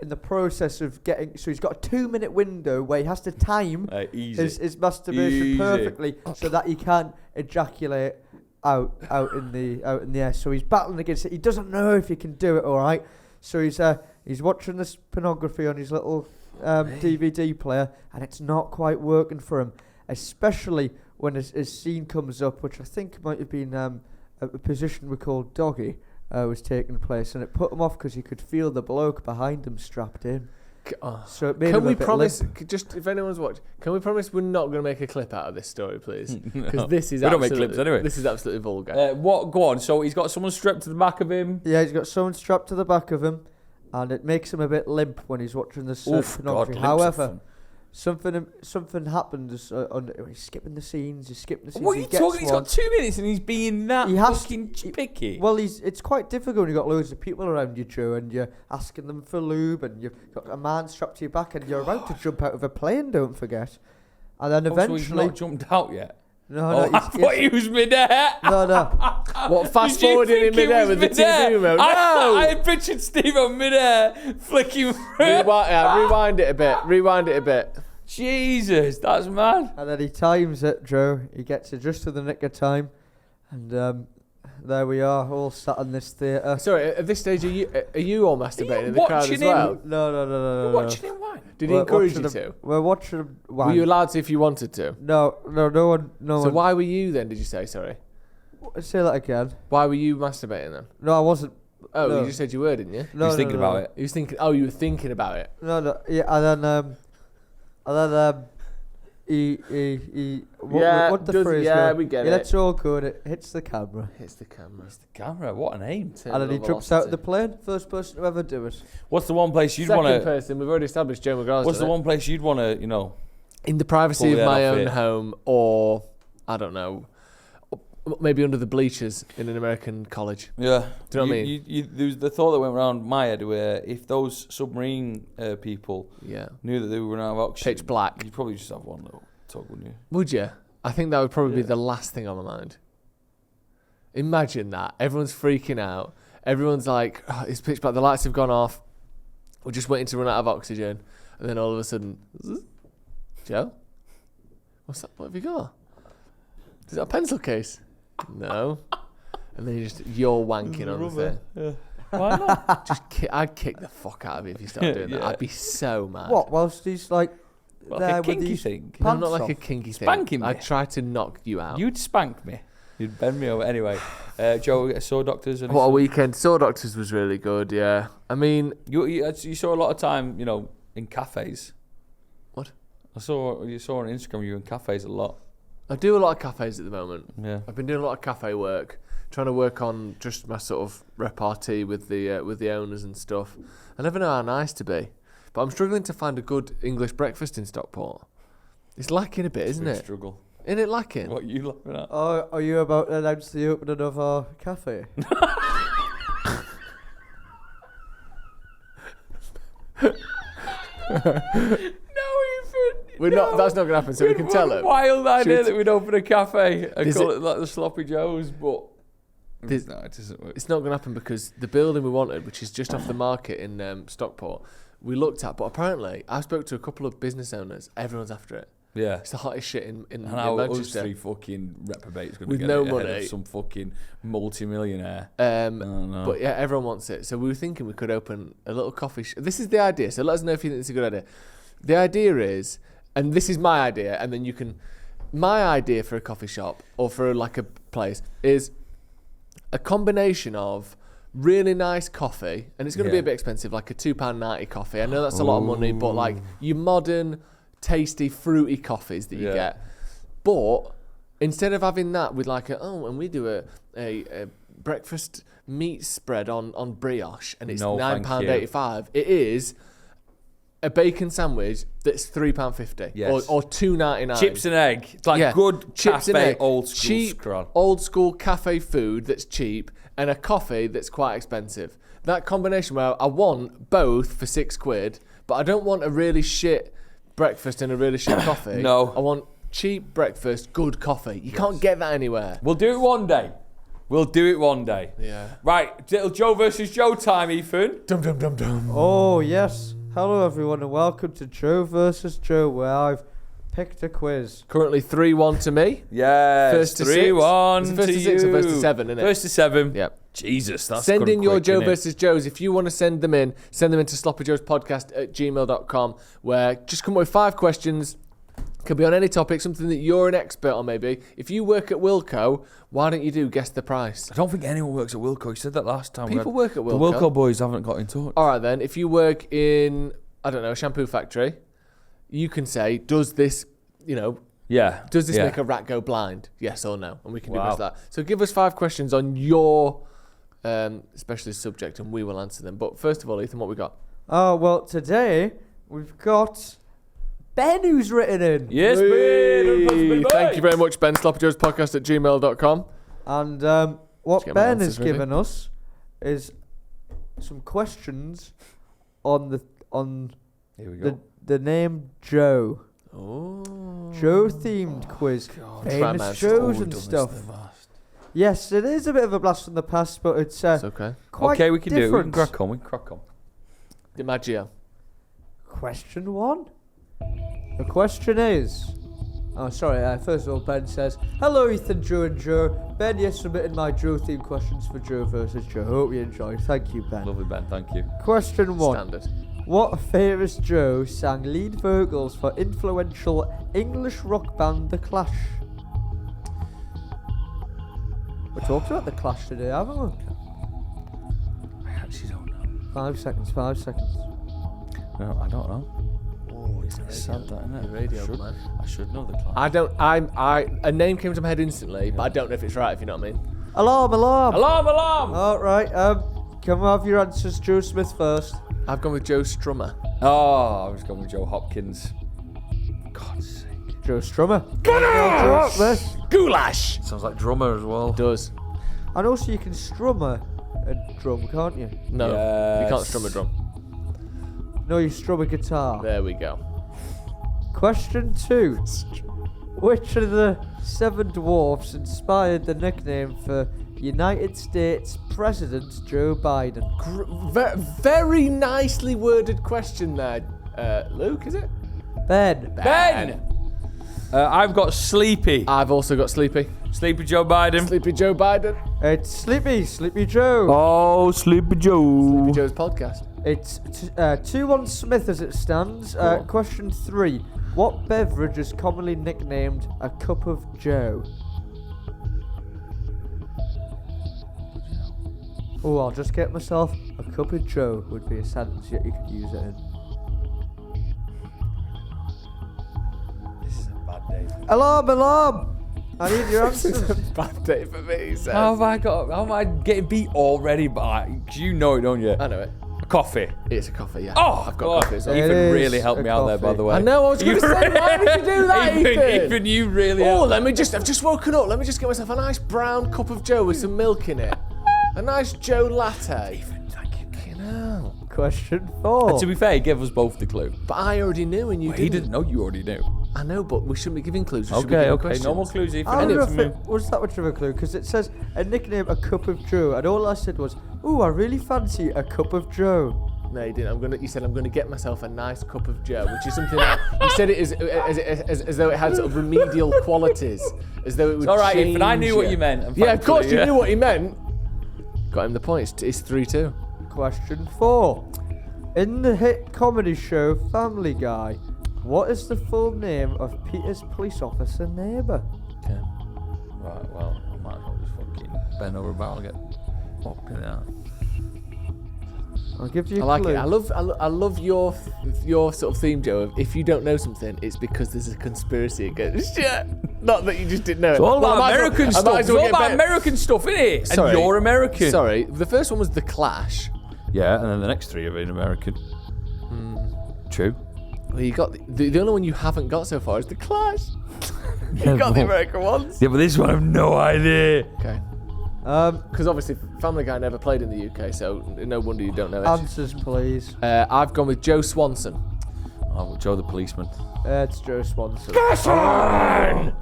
In the process of getting, so he's got a 2-minute window where he has to time his masturbation perfectly so that he can ejaculate out in the air. So he's battling against it. He doesn't know if he can do it. All right. So he's watching this pornography on his little DVD player, and it's not quite working for him. Especially when his scene comes up, which I think might have been a position we called doggy. Was taking place, and it put him off because he could feel the bloke behind him strapped in. So it made him a bit limp. Just if anyone's watching, can we promise we're not going to make a clip out of this story, please? Because this is we don't make clips anyway. This is absolutely vulgar. Go on. So he's got someone strapped to the back of him. Yeah, he's got someone strapped to the back of him, and it makes him a bit limp when he's watching this pornography. However, something happens. He's skipping the scenes. What are you talking? He's got 2 minutes and he's being that fucking picky. Well, it's quite difficult when you've got loads of people around you, Joe, and you're asking them for lube, and you've got a man strapped to your back, and you're about to jump out of a plane. Don't forget. And then eventually, so he's not jumped out yet. No, I thought he was mid-air. No. What, fast forwarding in mid-air with the TV remote? No! I pictured Steve-O mid-air flicking through. Rewind it a bit. Jesus, that's mad. And then he times it, Joe. He gets it just to the nick of time. And there we are, all sat in this theatre. Sorry, at this stage, are you all masturbating in the crowd as watching well? No. You're watching him wine. Did he encourage you to? We're watching him. Were you allowed to if you wanted to? No one. So why were you then? Did you say sorry? Say that again. Why were you masturbating then? No, I wasn't. Oh, no. you just said you were, didn't you? No, He was thinking about it. You was thinking. Oh, you were thinking about it. No. Yeah, and then what the phrase? Yeah, go? we get yeah, it. That's all good. It hits the camera. Hits the camera. Camera, what an aim. And then he jumps out of the plane. First person to ever do it. What's the one place you'd Second want to... person, we've already established Joe McGrath. What's the one place you'd want to, in the privacy pull of the my head off own it? home, or I don't know, maybe under the bleachers in an American college. Yeah. Do you know what I mean? There was the thought that went around my head where if those submarine people knew that they were running out of oxygen... Pitch black. You'd probably just have one little tug, wouldn't you? Would you? I think that would probably be the last thing on my mind. Imagine that. Everyone's freaking out. Everyone's like, oh, it's pitch black. The lights have gone off. We're just waiting to run out of oxygen. And then all of a sudden, Joe? What's that? What have you got? Is that a pencil case? No. And then you're wanking on the thing. Yeah. Why not? I'd kick the fuck out of you if you started doing that. I'd be so mad. What? Whilst he's like Like there a with kinky these thing. No, pants not like off. a kinky thing. Spanking me? I'd try to knock you out. You'd spank me. You'd bend me over. Anyway, Joe, saw doctors. What a weekend. Saw Doctors was really good, yeah. I mean... You saw a lot of time, in cafes. What? You saw on Instagram you were in cafes a lot. I do a lot of cafes at the moment. Yeah. I've been doing a lot of cafe work, trying to work on just my sort of repartee with the owners and stuff. I never know how nice to be, but I'm struggling to find a good English breakfast in Stockport. It's lacking a bit, isn't it? Struggle. Isn't it lacking? What are you laughing at? Oh, are you about to announce the opening of our cafe? We're not. That's not going to happen. So we can tell them. Wild idea we that we'd open a cafe and Is call it- it like the Sloppy Joes, but no, There's- it doesn't work. It's not going to happen because the building we wanted, which is just off the market in Stockport, we looked at. But apparently, I spoke to a couple of business owners. Everyone's after it. Yeah. It's the hottest shit in And how us Manchester. three fucking reprobates going to With get no it ahead money. of some fucking multi-millionaire. No. But yeah, everyone wants it. So we were thinking we could open a little coffee shop. This is the idea. So let us know if you think it's a good idea. The idea is, and this is my idea, and then you can... My idea for a coffee shop or for like a place is a combination of really nice coffee, and it's going to be a bit expensive, like a £2.90 coffee. I know that's a lot of money, but like your modern, tasty, fruity coffees that you get. But instead of having that with like and we do a breakfast meat spread on brioche, and it's £9.85. It is a bacon sandwich that's £3.50 or $2.99. Chips and egg. It's like good chips and cafe, egg. old school cheap, scron. old school cafe food that's cheap, and a coffee that's quite expensive. That combination where I want both for £6, but I don't want a really shit breakfast and a really shit coffee. No. I want cheap breakfast, good coffee. You can't get that anywhere. We'll do it one day. Yeah. Right, little Joe versus Joe time, Ethan. Dum dum dum dum. Oh, yes. Hello, everyone, and welcome to Joe versus Joe, where I've picked a quiz. Currently 3-1 to me. Yeah, First to 3-1 6. It's first to 6 or first to 7, isn't it? First to 7. Yep. Jesus, that's Send gone in your quick, Joe innit? versus Joes. If you want to send them into sloppyjoespodcast@gmail.com, where just come up with 5 questions. Could be on any topic, something that you're an expert on maybe. If you work at Wilco, why don't you do Guess the Price? I don't think anyone works at Wilco. You said that last time. People work at The Wilco. Wilco boys haven't got in touch. All right then, if you work in, I don't know, a shampoo factory, you can say, does this, Yeah. does this yeah. make a rat go blind? Yes or no? And we can do Wow. that. So give us 5 questions on your specialist subject and we will answer them. But first of all, Ethan, what we got? Oh, well, today we've got Ben who's written in. Yes, Whee! Ben. Thank you very much, Ben. SloppyJoesPodcast@gmail.com. And Let's what get my Ben answers has ready. given us is some questions on Here we go. the name Joe. Oh. Joe-themed quiz. Famous Batman. shows and stuff. Yes, it is a bit of a blast from the past, but it's It's okay. quite Okay, we can do it. We can different. crack on. DiMaggio. Question 1. The question is, Oh, sorry. First of all, Ben says, "Hello, Ethan, Joe, and Joe. Ben, yes, submitted my Joe-themed questions for Joe versus Joe. Hope you enjoyed. Thank you, Ben. Lovely, Ben. Thank you. Question 1. Standard. What famous Joe sang lead vocals for influential English rock band The Clash? We talked about The Clash today, haven't we? I actually don't know. 5 seconds. 5 seconds. No, I don't know. Oh, it's Sad, that, isn't it? radio, I should know the class. I don't. A name came to my head instantly, but I don't know if it's right. If you know what I mean. Alarm! Alarm! Alarm! All right. Can we have your answers, Joe Smith first? I've gone with Joe Strummer. Oh, I was going with Joe Hopkins. God's sake. Joe Strummer. Joe Smith. Goulash. Sounds like drummer as well. Does. And also you can strum a drum, can't you? No, you can't strum a drum. No, you strum a guitar. There we go. Question 2. Which of the 7 dwarfs inspired the nickname for United States President Joe Biden? Very nicely worded question there, Luke. Is it? Ben. Ben! I've got Sleepy. I've also got Sleepy. Sleepy Joe Biden. Sleepy Joe Biden. It's Sleepy Joe. Oh, Sleepy Joe. Sleepy Joe's podcast. It's 2-1 Smith as it stands. Question 3. What beverage is commonly nicknamed a cup of Joe? Oh, I'll just get myself a cup of Joe would be a sentence that you could use it in. This is a bad day. Alarm! Alarm! I need your This is answers. a bad day for me, he says. How am I getting beat already? But you know it, don't you? I know it. Coffee. It's a coffee, yeah. Oh, I've got coffee as well. It Ethan is really helped a me out there, by coffee. the way. I know, I was going to say, why did you do that, Ethan? Ethan, you really Oh, helped. I've just woken up. Let me just get myself a nice brown cup of Joe with some milk in it. A nice Joe latte. Ethan, thank you. Fucking hell. Question 4. To be fair, he gave us both the clue. But I already knew and you He didn't. didn't know, you already knew. I know, but we shouldn't be giving clues. We should be Okay, giving okay. questions. No more clues, Ethan. I don't know It's if me. it was that much of a clue because it says a nickname a cup of Joe, and all I said was, "Ooh, I really fancy a cup of Joe." No, you didn't. You said I'm gonna get myself a nice cup of Joe, which is something that you said it as though it had sort of remedial qualities, as though it would. It's all right, change Ethan. I knew what you. you meant. Yeah, of course thankfully, you knew what he meant. Got him the point. It's 3-2. Question 4. In the hit comedy show Family Guy, what is the full name of Peter's police officer neighbour? Okay. Right, well, I might as well just fucking bend over a barrel and get fucking out. I'll give you a I like clue. it. I love your sort of theme, Joe. Of if you don't know something, it's because there's a conspiracy against you. Not that you just didn't know it. It's all about American stuff. It's all about American. American stuff, isn't it? Sorry. And you're American. Sorry, the first one was The Clash. Yeah, and then the next 3 have been American. True. Well, you got the only one you haven't got so far is The Clash. You got the American ones. Yeah, but this one I have no idea. Okay. Because obviously Family Guy never played in the UK, so no wonder you don't know it. Answers, please. I've gone with Joe Swanson. Oh, Joe the policeman. It's Joe Swanson. Fine!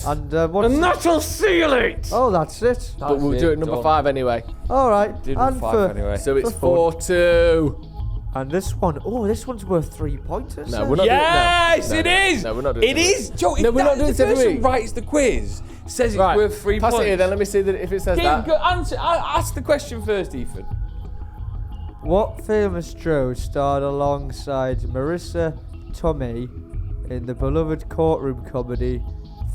And what's... And that'll seal it! Oh, that's it. But we'll do it number 5 anyway. All right. Did And 5 anyway. So it's For 4-2. And this one, this one's worth 3 points. No, we're not Yes, doing it is! No, we're not doing it. It is! Joe, if No, we're not doing the this every person week. writes the quiz, says it's Right, worth 3 pass points. it here then. Let me see that if it says that. Ask the question first, Ethan. What famous Joe starred alongside Marissa Tomei in the beloved courtroom comedy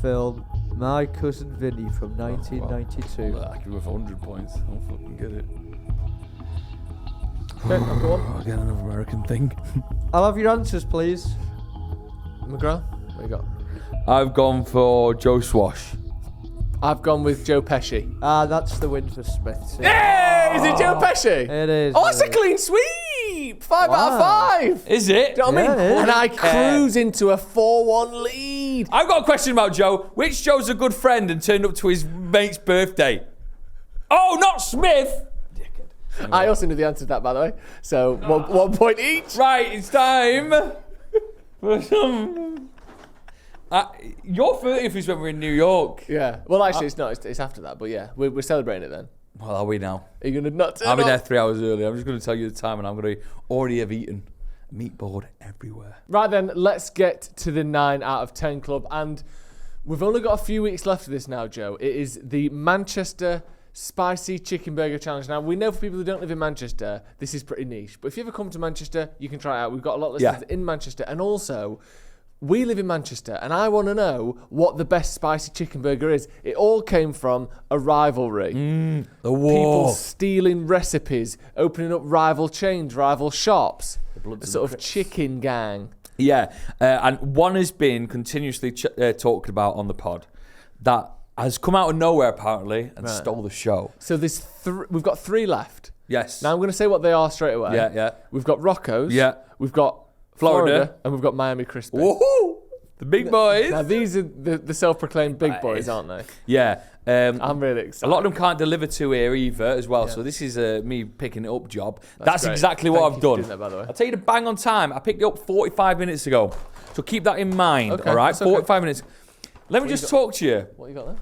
film My Cousin Vinny from 1992? Well, I could with 100 points. I'll fucking get it. Okay, I'll go on. I'll get another American thing. I'll have your answers, please. McGrath, what you got? I've gone for Joe Swash. I've gone with Joe Pesci. That's the win for Smith. Hey, is it Joe Pesci? It is. Oh, it's a it is. clean sweep. 5 out of 5. Is it? Do you know what I mean? Yeah, it is. And I care. cruise into a 4-1 lead. I've got a question about Joe. Which Joe's a good friend and turned up to his mate's birthday? Oh, not Smith! I also knew the answer to that, by the way. So 1 point each. Right, it's time for some... your 30th is when we're in New York. Yeah. Well, actually, it's not. It's after that. But yeah, we're celebrating it then. Well, are we now? Are you going to not turn I'll be there up? 3 hours early. I'm just going to tell you the time and I'm going to already have eaten. Meatball everywhere. Right then, let's get to the 9 out of 10 club. And we've only got a few weeks left of this now, Joe. It is the Manchester Spicy Chicken Burger Challenge. Now, we know for people who don't live in Manchester, this is pretty niche. But if you ever come to Manchester, you can try it out. We've got a lot of listeners in Manchester. And also, we live in Manchester, and I want to know what the best spicy chicken burger is. It all came from a rivalry. The war. People stealing recipes, opening up rival chains, rival shops. A sort of chicken gang. Yeah, and one has been continuously talked about on the pod that has come out of nowhere, apparently, and stole the show. So there's we've got 3 left. Yes. Now I'm going to say what they are straight away. Yeah. We've got Rocco's. Yeah. We've got Florida, and we've got Miami Crispy. Woohoo! The big boys. Now these are the self-proclaimed big boys, aren't they? Yeah. I'm really excited. A lot of them can't deliver to here either as well, so this is me picking it up job. That's great. exactly what Thank I've you for done. doing that, by the way. I'll tell you the bang on time. I picked it up 45 minutes ago. So keep that in mind, Okay, all right? that's okay. 45 minutes. Let me just talk to you. What you got there?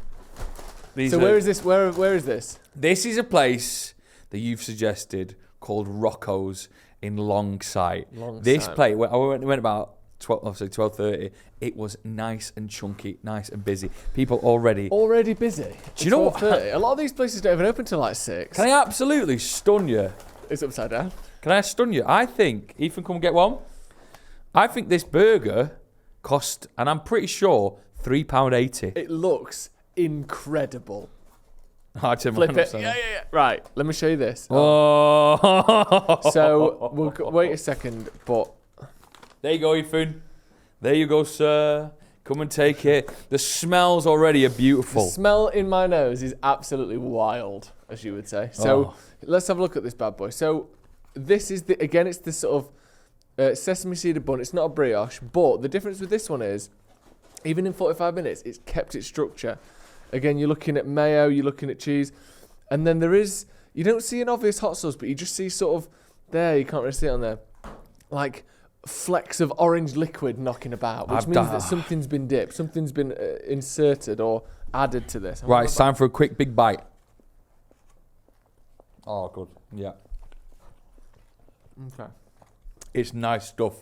These So are- where is this? Where is this? This is a place that you've suggested called Rocco's in Longside. This place, I went about 12:30. It was nice and chunky, nice and busy. People already busy. Do you know what? 12:30. A lot of these places don't even open till like 6. Can I absolutely stun you? It's upside down. Can I stun you? I think, Ethan, come get one. I think this burger cost, and I'm pretty sure, £3.80. It looks incredible. Hard to Flip it. imagine. Yeah. Right, let me show you this. Oh. So, wait a second, but... There you go, Ethan. There you go, sir. Come and take it. The smells already are beautiful. The smell in my nose is absolutely wild, as you would say. So, let's have a look at this bad boy. So, this is, it's the sort of sesame seed bun. It's not a brioche, but the difference with this one is, even in 45 minutes, it's kept its structure. Again, you're looking at mayo, you're looking at cheese, and then you don't see an obvious hot sauce, but you just see sort of, you can't really see it on there, like flecks of orange liquid knocking about, which means that something's been dipped, something's been inserted or added to this. Right, it's time for a quick big bite. Oh, good. Yeah. Okay. It's nice stuff.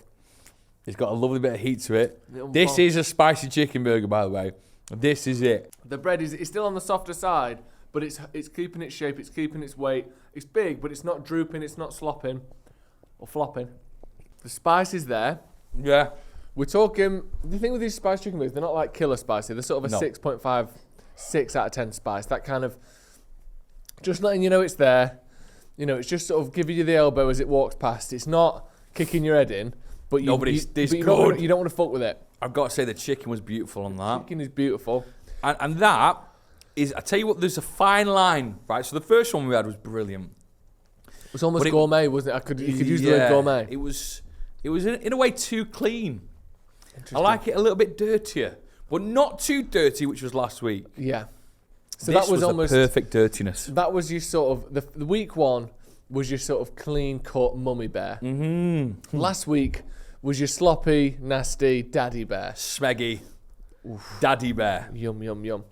It's got a lovely bit of heat to it. This is a spicy chicken burger, by the way. This is it. The bread is still on the softer side, but it's keeping its shape, it's keeping its weight. It's big, but it's not drooping, it's not slopping or flopping. The spice is there. Yeah. We're talking, the thing with these spice chicken burgers, they're not like killer spicy. They're sort of a 6.5, 6 out of 10 spice. That kind of, just letting you know it's there. You know, it's just sort of giving you the elbow as it walks past. It's not kicking your head in, but you don't want to fuck with it. I've got to say the chicken was beautiful on that. Chicken is beautiful. And that is, I tell you what, there's a fine line, right? So the first one we had was brilliant. It was almost gourmet, wasn't it? You could use the word gourmet. It was in a way too clean. I like it a little bit dirtier, but not too dirty, which was last week. Yeah. So this that was almost the perfect dirtiness. That was your sort of the week one was your sort of clean cut mummy bear. Mm-hmm. Last week was your sloppy, nasty daddy bear. Smeggy. Daddy bear. Yum, yum, yum.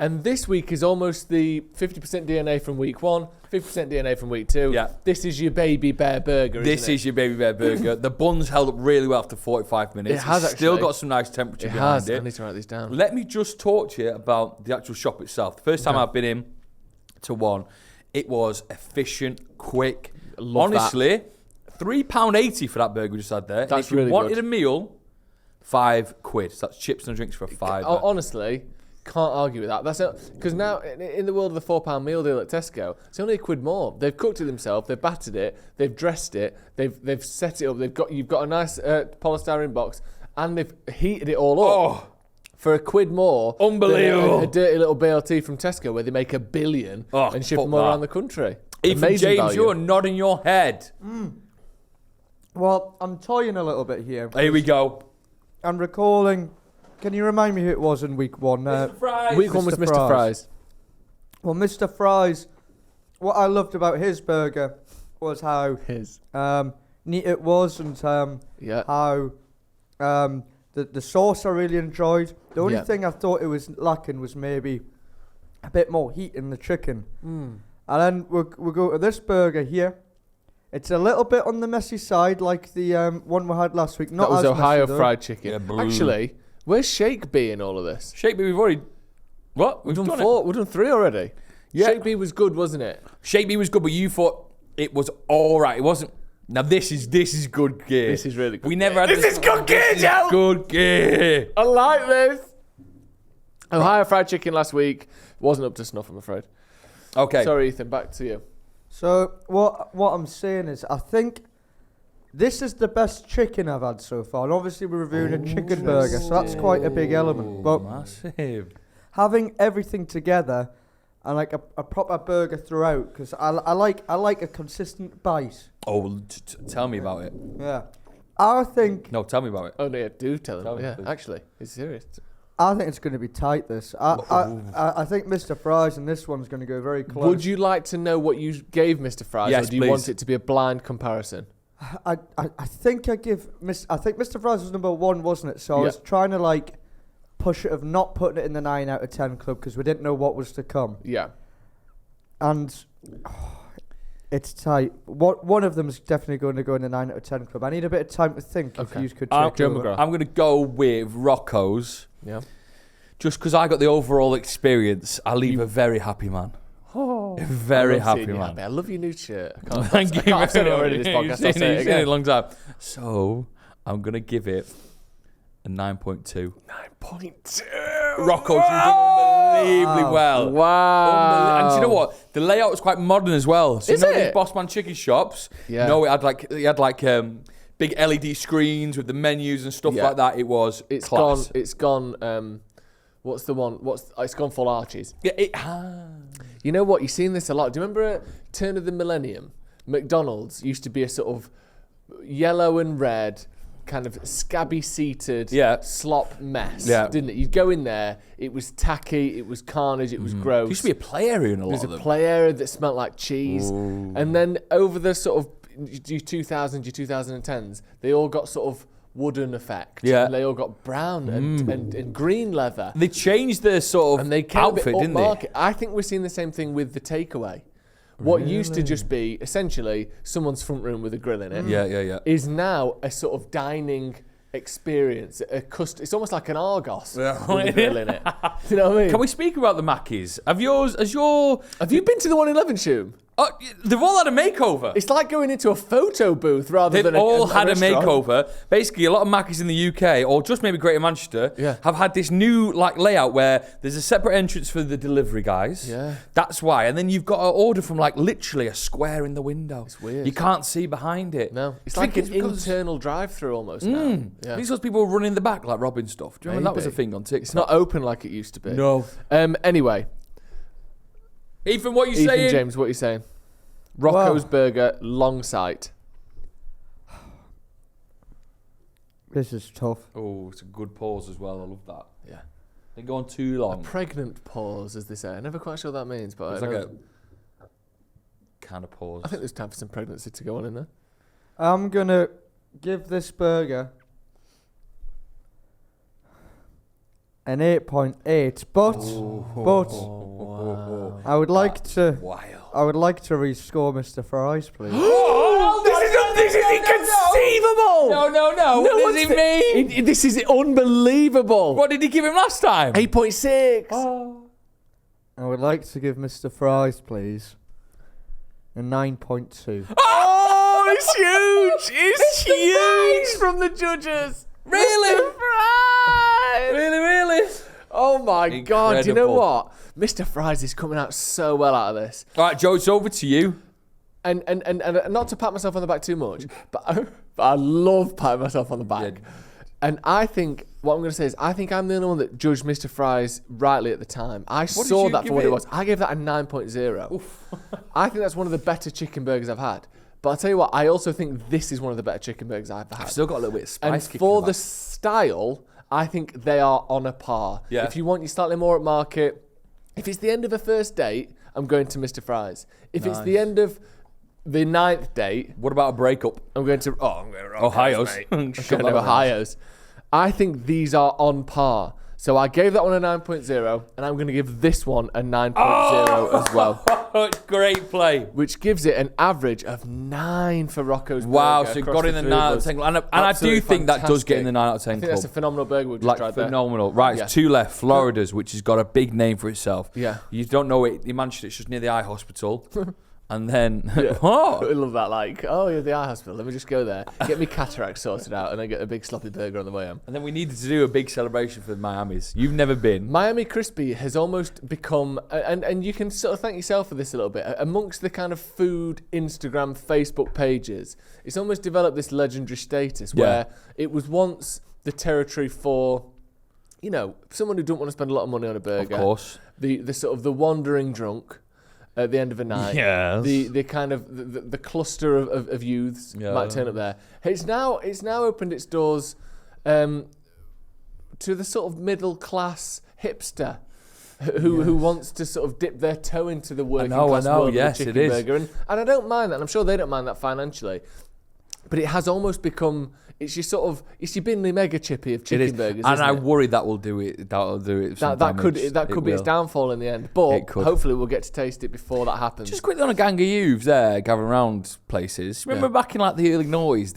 And this week is almost the 50% DNA from week one, 50% DNA from week two. Yeah. This is your baby bear burger, This is your baby bear burger. The bun's held up really well after 45 minutes. It has It's still actually. got some nice temperature It behind has. it. I need to write these down. Let me just talk to you about the actual shop itself. The first time I've been in to one, it was efficient, quick. Love Honestly, £3.80 for that burger we just had there. That's and if you really wanted good. a meal, £5. So that's chips and drinks for £5. Honestly, can't argue with that. That's because now in the world of the £4 meal deal at Tesco, it's only £1 more. They've cooked it themselves. They've battered it. They've dressed it. They've set it up. You've got a nice polystyrene box, and they've heated it all up. Oh, For £1 more, unbelievable. than a dirty little BLT from Tesco where they make $1 billion and ship fuck them all that. around the country. Even Amazing James, value. you're nodding your head. Well, I'm toying a little bit here. Here we go. I'm recalling. Can you remind me who it was in week one? Fries. Week one was Mr. Mr. Fries. Well, Mr. Fries, what I loved about his burger was how neat it was and how the sauce I really enjoyed. The only thing I thought it was lacking was maybe a bit more heat in the chicken. And then we'll go to this burger here. It's a little bit on the messy side, like the one we had last week. Not That was as Ohio messy, though. fried chicken. Yeah, blue. Actually, where's Shake B in all of this? Shake B, we've already... What? We've done it. 4. We've done 3 already. Yeah. Shake B was good, wasn't it? Shake B was good, but you thought it was all right. It wasn't... Now, this is good gear. This is really good We never had This is good gear, This is Joe! good gear. I like this. Ohio fried chicken last week wasn't up to snuff, I'm afraid. Okay. Sorry, Ethan. Back to you. So what I'm saying is, I think this is the best chicken I've had so far. And obviously, we're reviewing a chicken burger, so that's quite a big element. But Massive. having everything together and like a proper burger throughout, because I like a consistent bite. Oh, tell me about it. Yeah, I think No, tell me about it. Oh, no, yeah, do tell Tell him. me, Yeah, please. actually, it's serious. it's going to be tight. This I think Mr. Fries and this one's going to go very close. Would you like to know what you gave Mr. Fries, Yes, or do you please. want it to be a blind comparison? I think I think Mr. Fries was number 1, wasn't it? So I Yeah. was trying to like push it of not putting it in the 9 out of 10 club because we didn't know what was to come. Yeah. And it's tight. One of them is definitely going to go in the 9 out of 10 club. I need a bit of time to think. Okay. If you could I'll- take Joe over. McGrath. I'm going to go with Rocco's. Yeah. Just because I got the overall experience, I leave a very happy man. Oh, A very I love happy seeing you man. happy. I love your new shirt. I can't, Thank you. I've said it already in this You've podcast. seen I'll say it you've seen again. a long time. So I'm going to give it a 9.2. 9.2. Rocco's done unbelievably well. Wow. And do you know what? The layout was quite modern as well. So Is you know it? these Boss Man chicken shops? Yeah. No, it had like big LED screens with the menus and stuff Yeah. like that. It was It's class. gone. It's gone. What's the one? It's gone full Archies. Yeah, You know what? You've seen this a lot. Do you remember at turn of the millennium, McDonald's used to be a sort of yellow and red, kind of scabby-seated Yeah. slop mess, Yeah. didn't it? You'd go in there, it was tacky, it was carnage, it was gross. There used to be a play area in a lot There's of a them. play area that smelled like cheese. And then over the sort of your 2000s, your 2010s, they all got sort of wooden effect. Yeah. And they all got brown and green leather. They changed their sort of And they came outfit, a bit didn't they? upmarket. I think we're seeing the same thing with the takeaway. What used to just be essentially someone's front room with a grill in it Yeah. is now a sort of dining experience. It's almost like an Argos with a grill in it. Do you know what I mean? Can we speak about the Mackies? Have you been to the one in Levenshulme? Oh, they've all had a makeover. It's like going into a photo booth rather They've than all had a restaurant. makeover. Basically, a lot of Mackies in the UK, or just maybe Greater Manchester, Yeah. have had this new like layout where there's a separate entrance for the delivery guys. Yeah. That's why. And then you've got to order from like literally a square in the window. It's weird. You can't see behind it. No, it's I like think an it's because- internal drive-through almost now. Yeah. These those people running in the back like robbing stuff. Do you remember that was a Maybe. thing on TikTok? It's not open like it used to be. No. Anyway, Ethan, what are you Ethan saying? James, what are you saying? Rocco's Well- Burger, long sight. This is tough. Oh, it's a good pause as well. I love that. Yeah. They go on too long. Pregnant pause, as they say. I'm never quite sure what that means, but It's I, like know- a kind of pause. I think there's time for some pregnancy to go on in there. I'm gonna give this burger an 8.8, but Oh, I would like to wild. rescore Mr. Fries, please. Oh, This is inconceivable! No. What does he mean? This is unbelievable. What did he give him last time? 8.6. I would like to give Mr. Fries, please, a 9.2. Oh, it's huge! It's huge from the judges. Really? Fries! Really? Oh my God! Do you know Incredible. what? Mr. Fries is coming out so well out of this. All right, Joe, it's over to you. And not to pat myself on the back too much, but I love patting myself on the back. Yeah. And I think what I'm going to say is I think I'm the only one that judged Mr. Fries rightly at the time. I did saw you that give for what it it? was. I gave that a 9.0. I think that's one of the better chicken burgers I've had. But I'll tell you what, I also think this is one of the better chicken burgers I've had. I've still got a little bit of spice And kicking for in the style, I think they are on a par. Yeah. If you want your slightly more at market, if it's the end of a first date, I'm going to Mr. Fries. If it's the Nice. end of the 9th date, What about a breakup? I'm going to Rocco's, Ohio's. mate. I'm Shove going that to one. Ohio's. I think these are on par. So I gave that one a 9.0, and I'm going to give this one a 9.0 as well. It's great play. Which gives it an average of 9 for Rocco's Wow, Burger so it across got in the 9 out of 10 club. And I do Absolutely think that does get in the fantastic. 9 out of 10 I think club. that's a phenomenal burger we've just tried there. Phenomenal. Right, Yeah. it's 2 left. Florida's, which has got a big name for itself. Yeah. You don't know it in Manchester, it's just near the eye hospital. And then, I what? love that. Like, oh, you're the eye hospital. Let me just go there, get me cataract sorted out, and then get a big sloppy burger on the way home. And then we needed to do a big celebration for the Miamis. You've never been. Miami Crispy has almost become, and you can sort of thank yourself for this a little bit, amongst the kind of food Instagram, Facebook pages, it's almost developed this legendary status where it was once the territory for, you know, someone who don't want to spend a lot of money on a burger. Of course. The sort of the wandering drunk at the end of a night. Yes. The kind of the cluster of youths might turn up there. It's now opened its doors to the sort of middle class hipster who wants to sort of dip their toe into the working class world yes, of a it chicken is. burger. And I don't mind that, and I'm sure they don't mind that financially. But it has almost become, it's your Binley mega chippy of chicken burgers, and isn't I it? worry that will do it. That'll do it. That could be its downfall in the end. But hopefully we'll get to taste it before that happens. Just quickly on a gang of youths there, gathering around places. Remember back in like the early noise,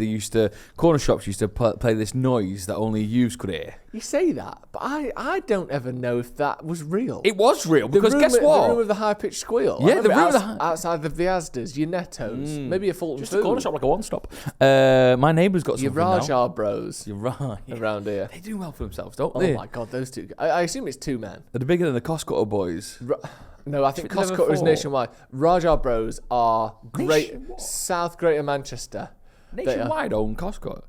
corner shops used to play this noise that only youths could hear. You say that, but I don't ever know if that was real. It was real because guess what? The room of the high-pitched squeal. Yeah, the room of the outside of the Asda's, your Nettos, maybe a Fulton Just Food. a corner shop like a one-stop. My neighbour's got Your something now. Rajah Bros. You're right. Around here. They do well for themselves, don't Oh they? my God, those two. I assume it's 2 men. They're bigger than the Costco boys. No, I think Should we level Costco is 4? nationwide. Rajah Bros are great. Nationwide? South Greater Manchester. Nationwide own Costco.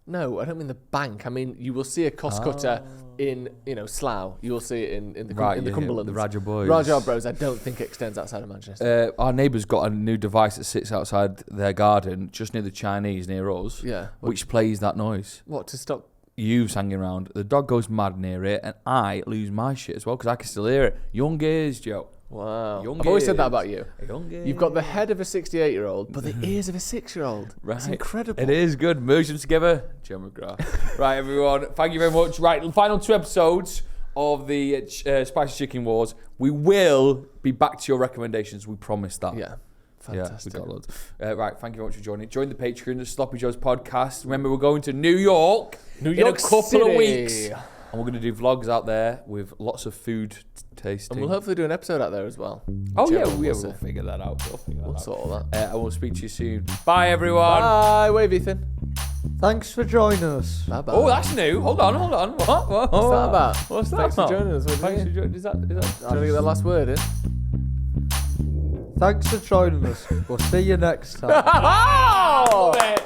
No, I don't mean the bank. I mean, you will see a cost cutter in, Slough. You will see it in the Cumberland. The Rajah boys. Rajah Bros, I don't think extends outside of Manchester. Our neighbour's got a new device that sits outside their garden, just near the Chinese, near us, which plays that noise. What, to stop? Youths hanging around. The dog goes mad near it, and I lose my shit as well because I can still hear it. Young ears, Joe. Wow. Young I've always said that ears. about you. Young ears. You've got the head of a 68-year-old, but the ears of a 6-year-old. Right. It's incredible. It is good. Merge them together. Joe McGrath. Right, everyone. Thank you very much. Right, final 2 episodes of the Spicy Chicken Wars. We will be back to your recommendations. We promise that. Yeah. Fantastic. Yeah, we got loads. Right, thank you very much for joining. Join the Patreon, the Sloppy Joe's podcast. Remember, we're going to New York in a couple City. of weeks. And we're going to do vlogs out there with lots of food tasting. And we'll hopefully do an episode out there as well. Oh, Joe, yeah, we'll we'll figure that out. We'll sort all that. And we'll speak to you soon. Bye, everyone. Bye. Wave, Ethan. Thanks for joining us. Bye-bye. Oh, that's new. Hold on. What? What's that about? What's that Thanks about? for joining us. Thanks for joining. Is that? Trying to get that last word in. Thanks for joining us. We'll see you next time. Love it.